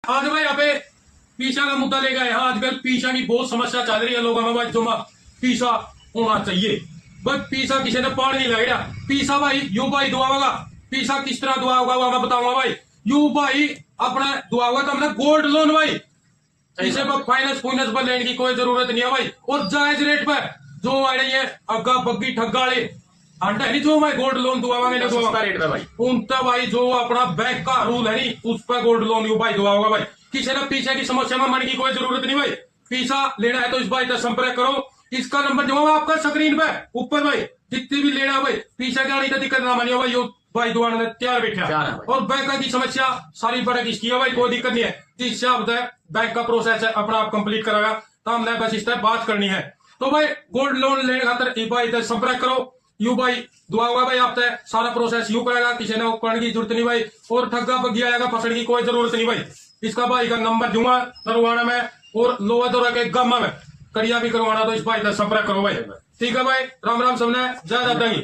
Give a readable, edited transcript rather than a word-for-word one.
आज भाई यहाँ पे पीछा का मुद्दा लेकर आए हैं। आजकल पीछा की बहुत समस्या चल रही है लोगों में भाई, जो पीछा होना चाहिए भाई। पीछा किसी ने पानी नहीं लगाया। पीछा भाई यू भाई दुआ होगा। पीछा किस तरह दुआ होगा वो मैं बताऊंगा भाई। यू भाई अपना दुआ होगा तो हमने गोल्ड लोन भाई, इसे फाइनेंस फाइनेंस पर लेने की कोई जरूरत नहीं है भाई। और जायज रेट पर जो आड़े ये अग्गा बग्गी ठग्गा वाले अंडा नहीं, जो भाई गोल्ड लोन दुआ होगा सस्ता रेट पे भाई, उनका भाई जो अपना बैंक का रूल है नहीं, उस पर गोल्ड लोन यू भाई दुआ होगा भाई। किसी ने पीछे की समस्या में मन की कोई जरूरत नहीं भाई। पीछा लेना है तो इस भाई से संपर्क करो। इसका नंबर जो है आपका स्क्रीन पे ऊपर भाई, जितनी भी लेना भाई पीछा क्या नहीं दिक्कत ना मानियो भाई। यो भाई दुआन ने तैयार बैठा और बैंक की समस्या सारी बड़ा किसकी है भाई, कोई दिक्कत नहीं है। जिस हिसाब से बैंक का प्रोसेस है अपना आप कंप्लीट कराएगा तो हमने बस इस तरह बात करनी है। तो भाई गोल्ड लोन लेने खातर भाई इधर संपर्क करो। यू भाई दुआ हुआ भाई आप सारा प्रोसेस यू करेगा, किसी ने करने की जरूरत नहीं भाई। और ठग्गा बग्गी आएगा फंसने की कोई जरूरत नहीं भाई। इसका भाई का नंबर दूंगा करवाना में और लोहा दौरा के गामा में कड़िया भी करवाना तो इस भाई का संपर्क करो भाई। ठीक है भाई, राम राम सबने, जय दादा की।